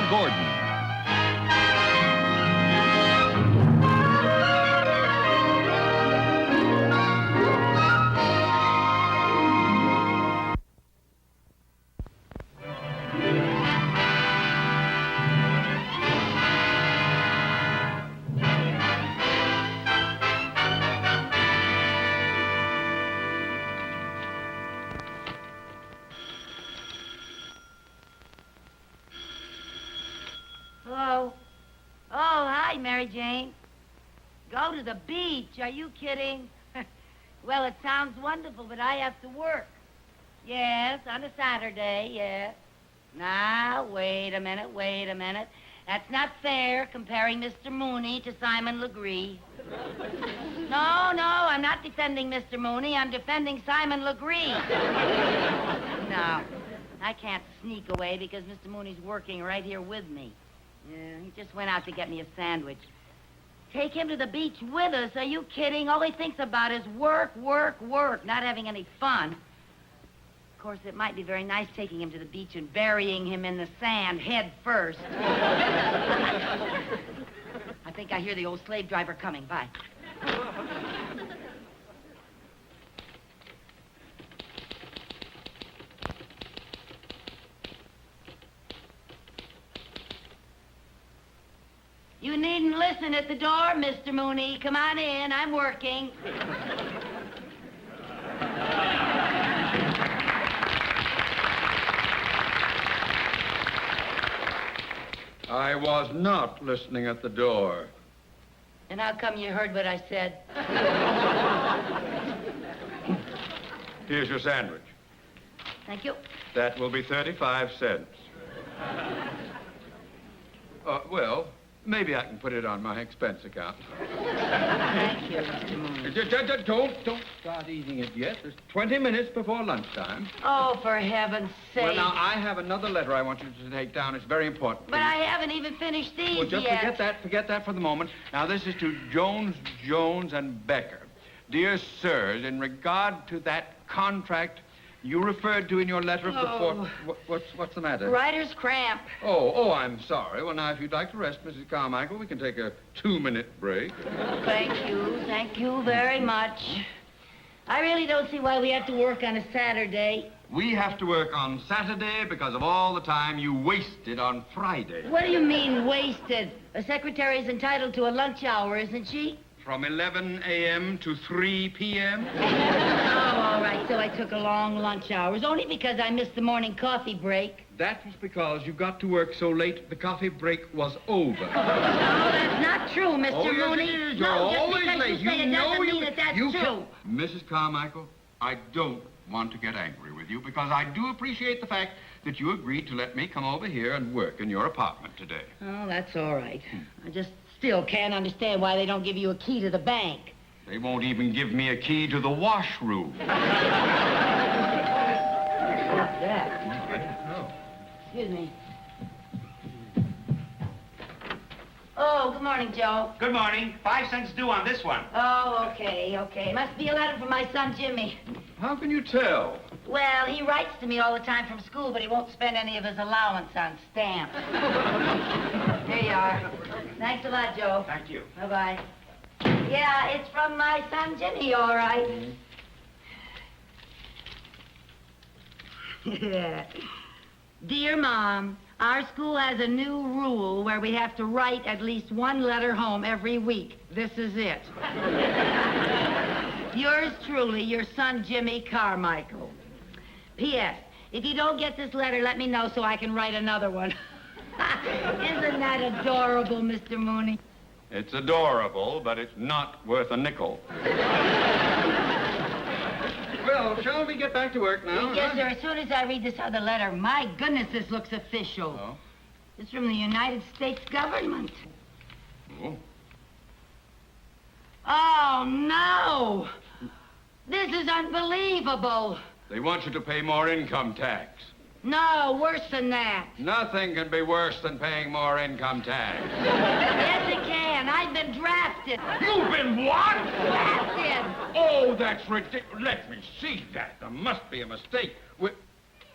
Gordon. Hello? Oh, hi, Mary Jane. Go to the beach? Are you kidding? Well, it sounds wonderful, but I have to work. Yes, on a Saturday, yes. Now, wait a minute. That's not fair, comparing Mr. Mooney to Simon Legree. No, I'm not defending Mr. Mooney. I'm defending Simon Legree. No, I can't sneak away because Mr. Mooney's working right here with me. Yeah, he just went out to get me a sandwich. Take him to the beach with us? Are you kidding? All he thinks about is work, not having any fun. Of course, it might be very nice taking him to the beach and burying him in the sand head first. I think I hear the old slave driver coming. Bye. You needn't listen at the door, Mr. Mooney. Come on in. I'm working. I was not listening at the door. And how come you heard what I said? Here's your sandwich. Thank you. That will be 35 cents. Well, maybe I can put it on my expense account. Thank you, Mr. Mooney. Don't start eating it yet. There's 20 minutes before lunchtime. Oh, for heaven's sake. Well, now, I have another letter I want you to take down. It's very important. But I haven't even finished these Well, just yet. forget that for the moment. Now, this is to Jones, and Becker. Dear sirs, in regard to that contract you referred to in your letter of the fourth... What's the matter? Writer's cramp. Oh, I'm sorry. Well, now, if you'd like to rest, Mrs. Carmichael, we can take a 2-minute break. Thank you very much. I really don't see why we have to work on a Saturday. We have to work on Saturday because of all the time you wasted on Friday. What do you mean, wasted? A secretary's entitled to a lunch hour, isn't she? From 11 a.m. to 3 p.m.? Oh, all right, so I took a long lunch hour. It was only because I missed the morning coffee break. That was because you got to work so late the coffee break was over. No, that's not true, Mr. Mooney. Yes, it is. No, You're just always because late. you say it doesn't mean that that's true. Mrs. Carmichael, I don't want to get angry with you because I do appreciate the fact that you agreed to let me come over here and work in your apartment today. Oh, that's all right. I just still can't understand why they don't give you a key to the bank. They won't even give me a key to the washroom. What's that? I don't know. Excuse me. Oh, good morning, Joe. Good morning. 5 cents due on this one. Oh, okay. Must be a letter from my son, Jimmy. How can you tell? Well, he writes to me all the time from school, but he won't spend any of his allowance on stamps. There you are. Thanks a lot, Joe. Thank you. Bye-bye. Yeah, it's from my son, Jimmy, all right. Dear Mom, our school has a new rule where we have to write at least one letter home every week. This is it. Yours truly, your son, Jimmy Carmichael. P.S. If you don't get this letter, let me know so I can write another one. Isn't that adorable, Mr. Mooney? It's adorable, but it's not worth a nickel. Well, shall we get back to work now? Yes, sir. As soon as I read this other letter, my goodness, this looks official. Oh? It's from the United States government. Oh? Oh, no! This is unbelievable. They want you to pay more income tax. No, worse than that. Nothing can be worse than paying more income tax. Yes, it can. I've been drafted. You've been what? Drafted. Oh, that's ridiculous. Let me see that. There must be a mistake.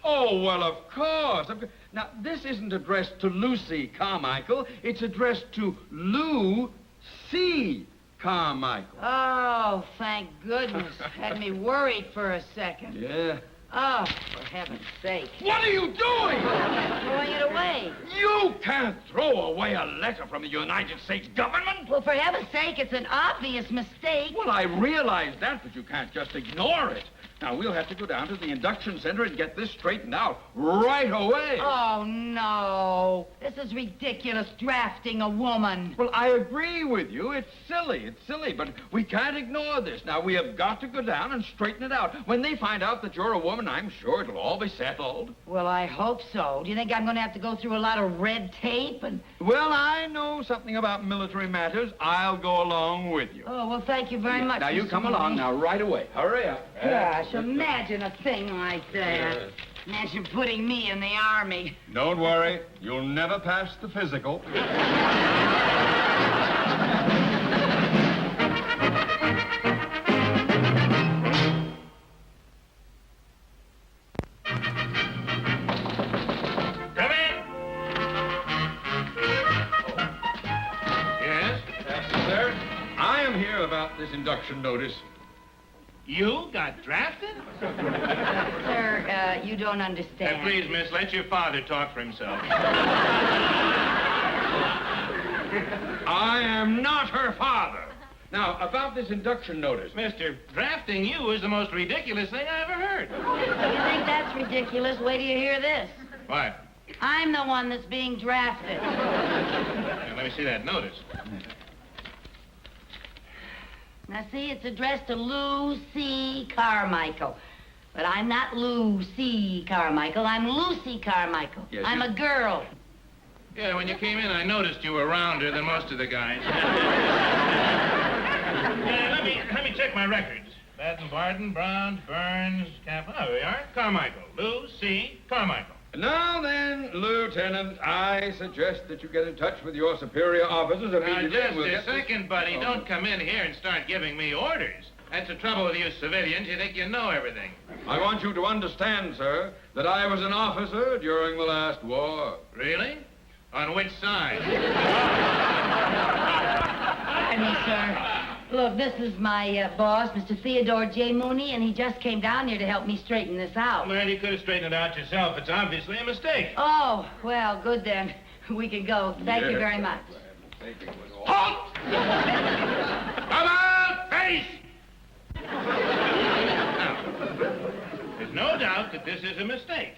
Oh, well, of course. Now, this isn't addressed to Lucy Carmichael. It's addressed to Lou C. Carmichael. Oh, thank goodness. Had me worried for a second. Yeah. Oh, for heaven's sake. What are you doing? Throwing it away. You can't throw away a letter from the United States government. Well, for heaven's sake, it's an obvious mistake. Well, I realize that, but you can't just ignore it. Now, we'll have to go down to the induction center and get this straightened out right away. Oh, no. This is ridiculous, drafting a woman. Well, I agree with you. It's silly, but we can't ignore this. Now, we have got to go down and straighten it out. When they find out that you're a woman, I'm sure it'll all be settled. Well, I hope so. Do you think I'm going to have to go through a lot of red tape and... Well, I know something about military matters. I'll go along with you. Oh, well, thank you very much. Now, you Mr. come along Mooney. now, right away. Hurry up. Gosh, imagine a thing like that. Yes. Imagine putting me in the Army. Don't worry. You'll never pass the physical. Come in. Yes? Sir, I am here about this induction notice. You got drafted? Sir, you don't understand. Please, miss, let your father talk for himself. I am not her father. Now, about this induction notice. Mister, drafting you is the most ridiculous thing I ever heard. You think that's ridiculous? Wait till you hear this. What? I'm the one that's being drafted. Now, let me see that notice. Now, see, it's addressed to Lou C. Carmichael. But I'm not Lou C. Carmichael. I'm Lucy Carmichael. Yes, I'm a girl. Yeah, when you came in, I noticed you were rounder than most of the guys. Let me check my records. Baden, Barden, Brown, Burns, Kaplan. Oh, there we are. Carmichael. Lou C. Carmichael. Now then, Lieutenant, I suggest that you get in touch with your superior officers Now, immediately. just and we'll a get this- second, buddy. Oh. Don't come in here and start giving me orders. That's the trouble with you civilians. You think you know everything. I want you to understand, sir, that I was an officer during the last war. Really? On which side? Pardon me, sir. Look, this is my boss, Mr. Theodore J. Mooney, and he just came down here to help me straighten this out. Well, you could have straightened it out yourself. It's obviously a mistake. Oh, well, good then. We can go. Thank you Yes. very much. Halt! Come out, face! Now, there's no doubt that this is a mistake.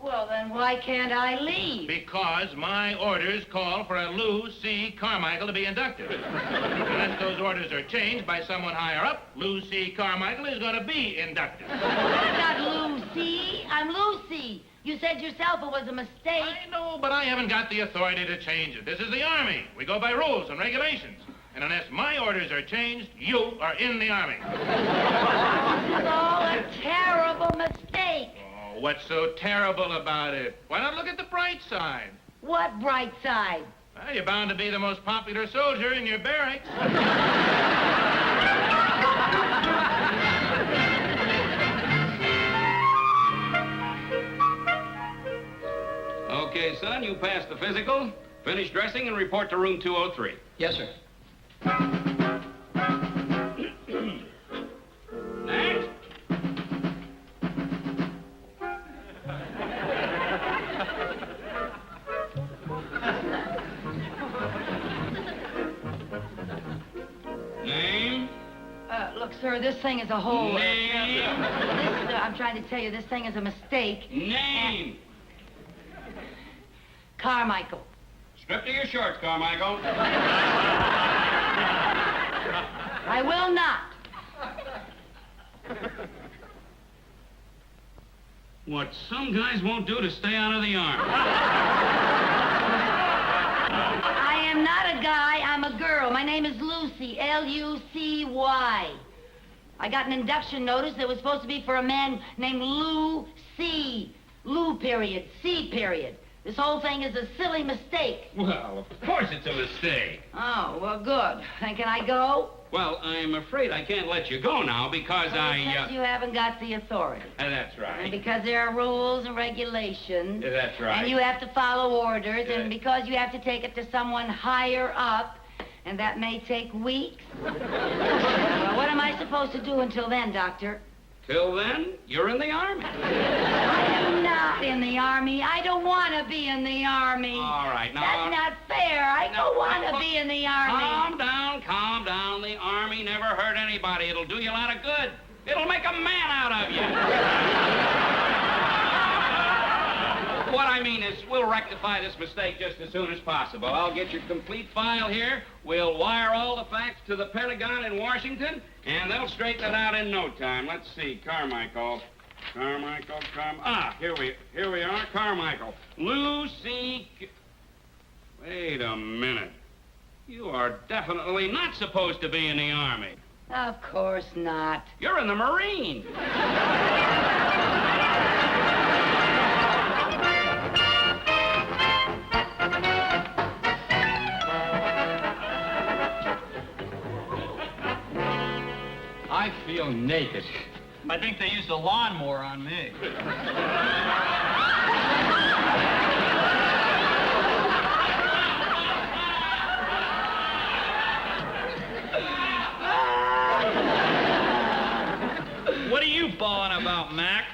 Well, then why can't I leave? Because my orders call for a Lou C. Carmichael to be inducted. Unless those orders are changed by someone higher up, Lou C. Carmichael is going to be inducted. I'm not Lucy. I'm Lucy. You said yourself it was a mistake. I know, but I haven't got the authority to change it. This is the Army. We go by rules and regulations. And unless my orders are changed, you are in the Army. This is all a terrible mistake. Oh, what's so terrible about it? Why not look at the bright side? What bright side? Well, you're bound to be the most popular soldier in your barracks. Okay, son, you passed the physical. Finish dressing and report to room 203. Yes, sir. Next. Name. Look, sir, this thing is a whole... Name. I'm trying to tell you, this thing is a mistake. Name. Carmichael. Strip to your shorts, Carmichael. I will not. What some guys won't do to stay out of the army. I am not a guy, I'm a girl. My name is Lucy, L-U-C-Y. I got an induction notice that was supposed to be for a man named Lou C. Lou period, C period. This whole thing is a silly mistake. Well, of course it's a mistake. Oh, well, good. Then can I go? Well, I'm afraid I can't let you go now because Because you haven't got the authority. That's And right. because there are rules and regulations. That's right. And you have to follow orders. Yeah. And because you have to take it to someone higher up, and that may take weeks. Well, what am I supposed to do until then, Doctor? Till then, you're in the Army. I am not in the Army. I don't want to be in the Army. All right, now... That's not fair. I don't want to now, be in the Army. Calm down, calm down. The Army never hurt anybody. It'll do you a lot of good. It'll make a man out of you. What I mean is, we'll rectify this mistake just as soon as possible. I'll get your complete file here. We'll wire all the facts to the Pentagon in Washington, and they'll straighten it out in no time. Let's see, Carmichael. Here we are, Carmichael. Lucy... Wait a minute. You are definitely not supposed to be in the Army. Of course not. You're in the Marines. I feel naked. I think they used a lawnmower on me. What are you bawling about, Mac?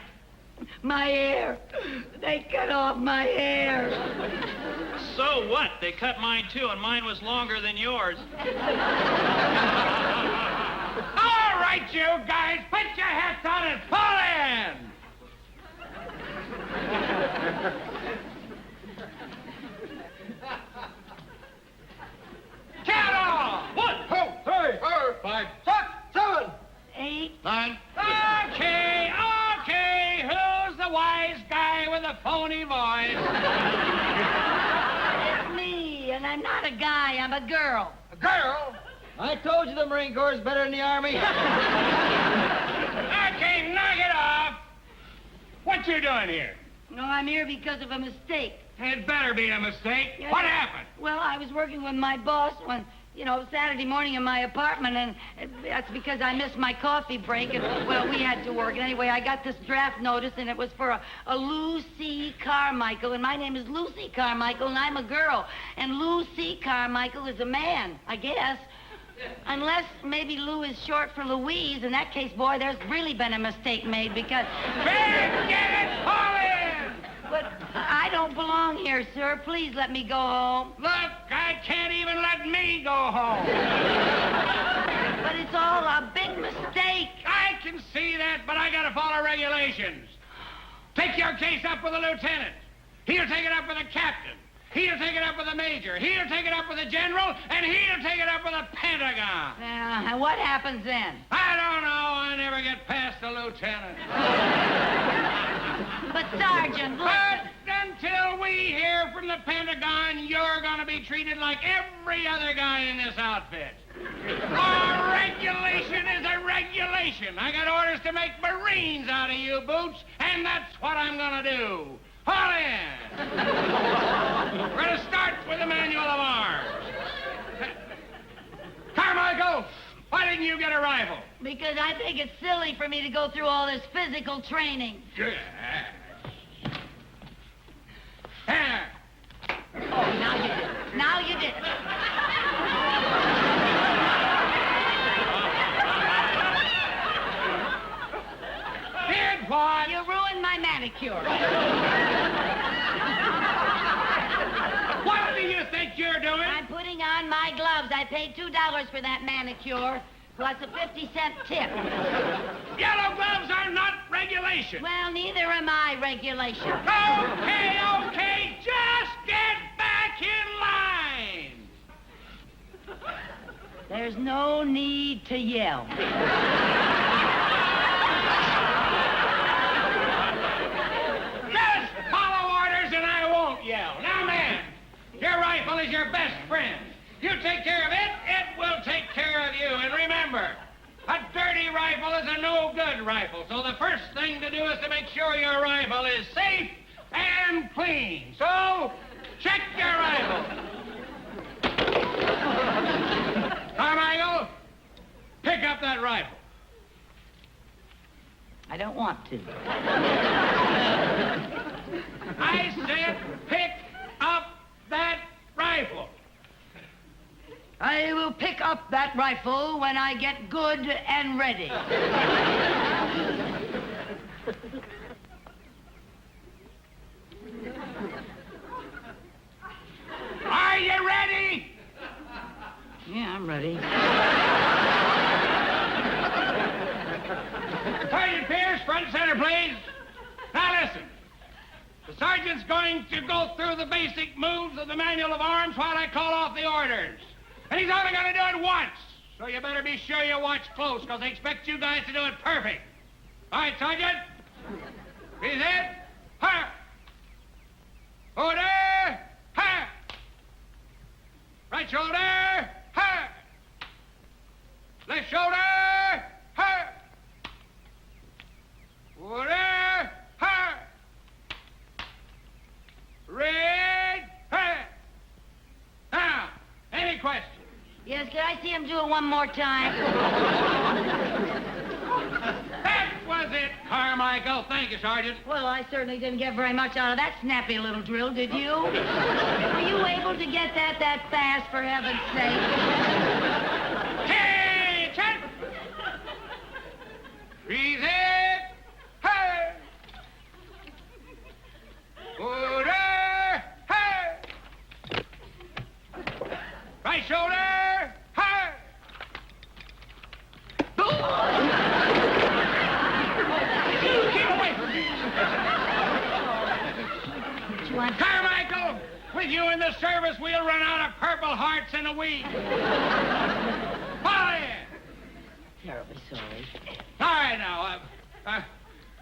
My hair. They cut off my hair. So what? They cut mine too, and mine was longer than yours. All right, you guys, put your hats on and pull in! Count off! 1, 2, 3, 4, 5, 6, 7, 8. 9. Okay, who's the wise guy with the phony voice? It's me, and I'm not a guy. I'm a girl. A girl? I told you the Marine Corps is better than the Army. Okay, knock it off. What you doing here? No, I'm here because of a mistake. It better be a mistake. Yeah, What yeah. happened? Well, I was working with my boss one, Saturday morning in my apartment, and that's because I missed my coffee break, and, well, we had to work. And anyway, I got this draft notice, and it was for a Lucy Carmichael, and my name is Lucy Carmichael, and I'm a girl. And Lucy Carmichael is a man, I guess. Unless maybe Lou is short for Louise. In that case, boy, there's really been a mistake made because... Get it, pull in! But I don't belong here, sir. Please let me go home. Look, I can't even let me go home. But it's all a big mistake. I can see that, but I gotta follow regulations. Take your case up with the lieutenant. He'll take it up with the captain. He'll take it up with the major. He'll take it up with the general, and he'll take it up with the Pentagon. And what happens then? I don't know. I never get past the lieutenant. But, Sergeant, look... But until we hear from the Pentagon, you're going to be treated like every other guy in this outfit. A regulation is a regulation. I got orders to make Marines out of you, Boots, and that's what I'm going to do. Haul in. We're going to start with the manual of arms. Carmichael, why didn't you get a rifle? Because I think it's silly for me to go through all this physical training. There. Oh, now you did it. Now you did it. Did what? You ruined my manicure. What do you think you're doing? I'm putting on my gloves. I paid $2 for that manicure, plus a 50-cent tip. Yellow gloves are not regulation. Well, neither am I, regulation. Okay, just get back in line. There's no need to yell. Just follow orders and I won't yell. Now, man, your rifle is your best friend. You take care of it, it will take care of you. And remember, a dirty rifle is a no-good rifle. So the first thing to do is to make sure your rifle is safe and clean. So, check your rifle. Carmichael, Pick up that rifle. I don't want to. I said pick up that rifle. I will pick up that rifle when I get good and ready. Are you ready? Yeah, I'm ready. Sergeant Pierce, front and center, please. Now listen. The sergeant's going to go through the basic moves of the manual of arms while I call off the orders. And he's only going to do it once. So you better be sure you watch close, because they expect you guys to do it perfect. All right, Sergeant. Breathe in. Ha! Order. Ha! Right shoulder. Ha! Left shoulder. Ha! Order. Ha! Red. Ha! Now, any questions? Yes, can I see him do it one more time? That was it, Carmichael. Thank you, Sergeant. Well, I certainly didn't get very much out of that snappy little drill, did you? Were you able to get that fast, for heaven's sake? Attention! Freeze it! Hey! Order! Hey! Right shoulder! Hey! Keep away from me! What you want? Carmichael, with you in the service, we'll run out of Purple Hearts in a week. Follow in. Terribly sorry. All right, now,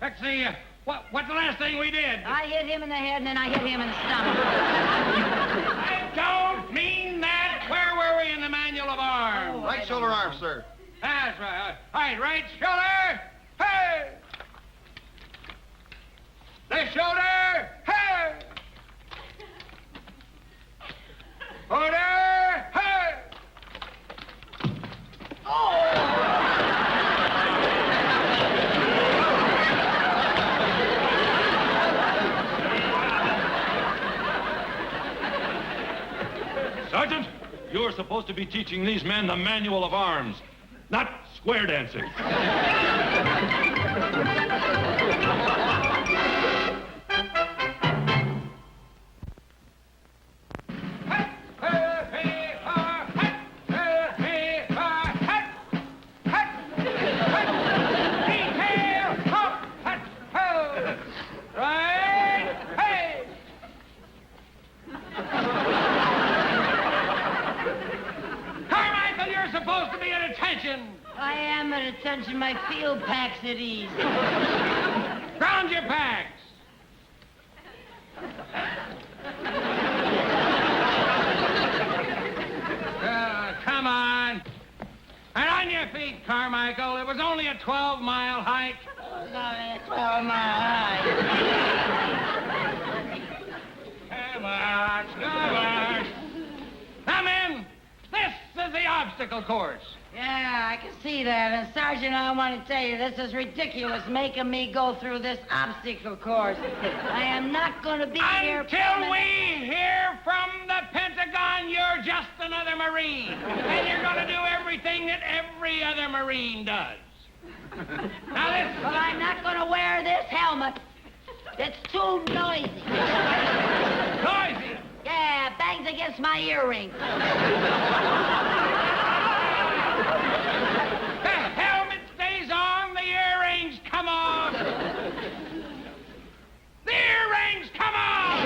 let's see, what's the last thing we did? I hit him in the head, and then I hit him in the stomach. I don't mean that. Where were we in the manual of arms? Right shoulder arm, sir. That's right. All right, right shoulder. Hey! Left shoulder. Hey! Order. Hey! Sergeant, you're supposed to be teaching these men the manual of arms, not square dancing. Carmichael, you're supposed to be at attention. I am at attention. My field pack's at ease. Ground your packs. Come on. And on your feet, Carmichael. It was only a 12-mile hike. Sorry, 12-mile high. Come on, come on. Now, men, this is the obstacle course. Yeah, I can see that. And, Sergeant, I want to tell you, this is ridiculous, making me go through this obstacle course. I am not going to be here... Until we hear from the Pentagon, you're just another Marine. And you're going to do everything that every other Marine does. Now, listen. Well, I'm not going to wear this helmet. It's too noisy. Noisy. Yeah, bangs against my earring. The helmet stays on, the earrings come off. The earrings come off.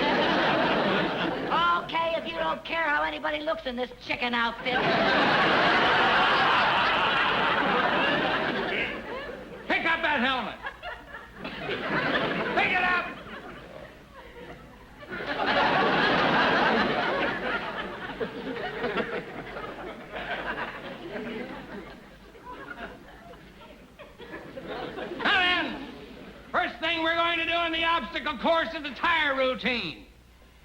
Okay, if you don't care how anybody looks in this chicken outfit. Pick up that helmet. Pick it up. Now then, first thing we're going to do in the obstacle course is the tire routine.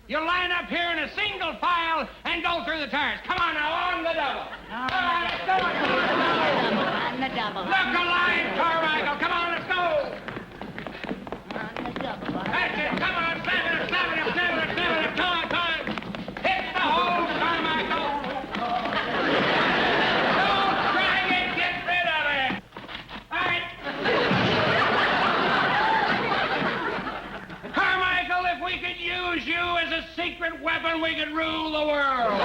You'll line up here in a single file and go through the tires. Come on now, on the double. On the double. Look alive, Carmichael. Come on, let's go. On the double. That's it. Come on, slam it, slam it, slam it, slam it. Come on, come on. Hit the hole, Carmichael. Don't drag it. Get rid of it. All right. Carmichael, if we could use you as a secret weapon, we could rule the world.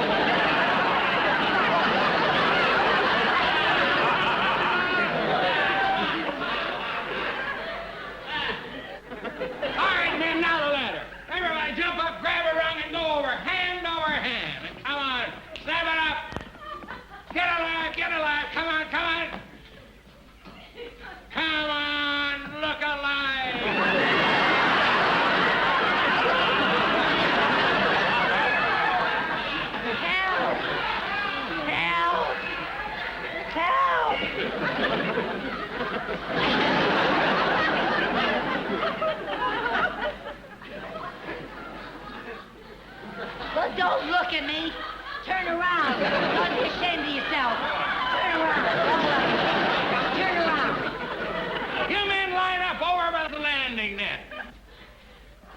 All right, men, now the ladder. Everybody jump up, grab a rung, and go over hand. And come on, snap it up. Get alive, get alive. Come on, come on. Come on, look alive. Help! Well, don't look at me. Turn around. Don't be ashamed of yourself. Turn around. Turn around. You men line up over by the landing net.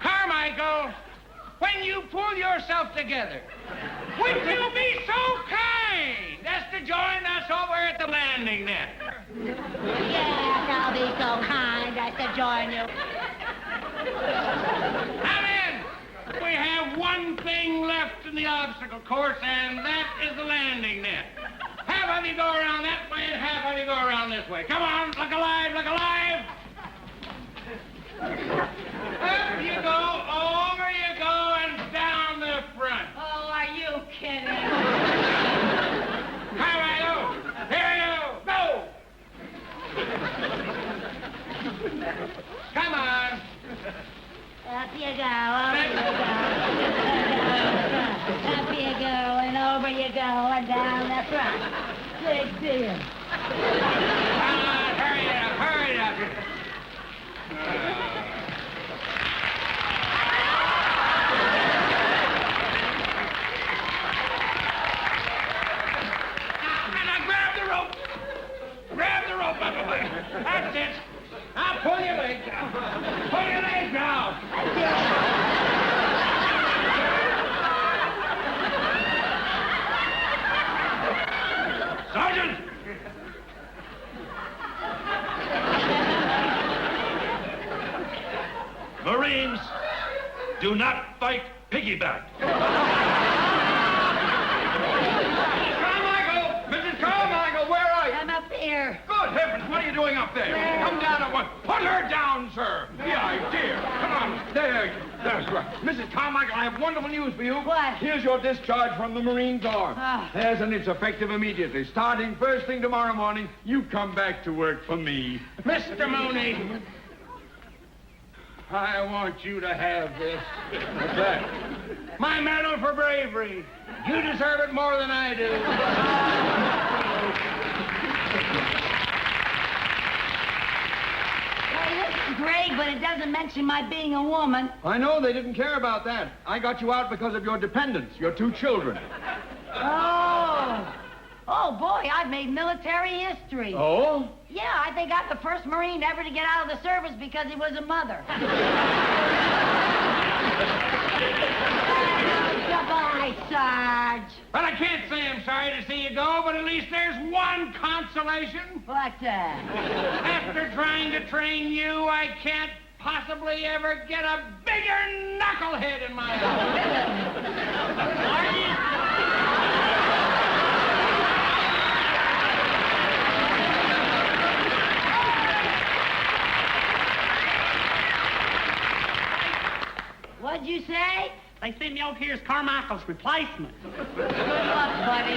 Carmichael, when you pull yourself together, would you be so kind as to join us over at the landing net? Yes, I'll be so kind as to join you. Come in. We have one thing left in the obstacle course, and that is the landing net. Half of you go around that way, and half of you go around this way. Come on, look alive, look alive. Up you go, over you go, and down the front. Oh, are you kidding? Come on, go. Here you go. Come on. Up you go, over you go. Up you go, and over you go, and down the front. Big deal. Come on, hurry up, hurry up. Now grab the rope. Grab the rope up away. That's it. Now pull your legs out. Pull your legs out. Sergeant! Marines, do not fight piggyback. Mrs. Carmichael, where are you? I'm up here. Good heavens, what are you doing up there? Come down at once. Put her down, sir. The idea. Come on. There's right. Mrs. Carmichael, I have wonderful news for you. What? Here's your discharge from the Marine Corps. Oh. Yes, and it's effective immediately. Starting first thing tomorrow morning, you come back to work for me. Mr. Mooney, I want you to have this. What's that? My medal for bravery. You deserve it more than I do. Hey, this is great, but it doesn't mention my being a woman. I know they didn't care about that. I got you out because of your dependents, your 2 children. Oh. Oh, boy, I've made military history. Oh? Yeah, I think I'm the first Marine ever to get out of the service because he was a mother. Goodbye, Sarge. Well, I can't say I'm sorry to see you go, but at least there's one consolation. What's that? After trying to train you, I can't possibly ever get a bigger knucklehead in my What'd you say? They sent me out here as Carmichael's replacement. Good luck, buddy.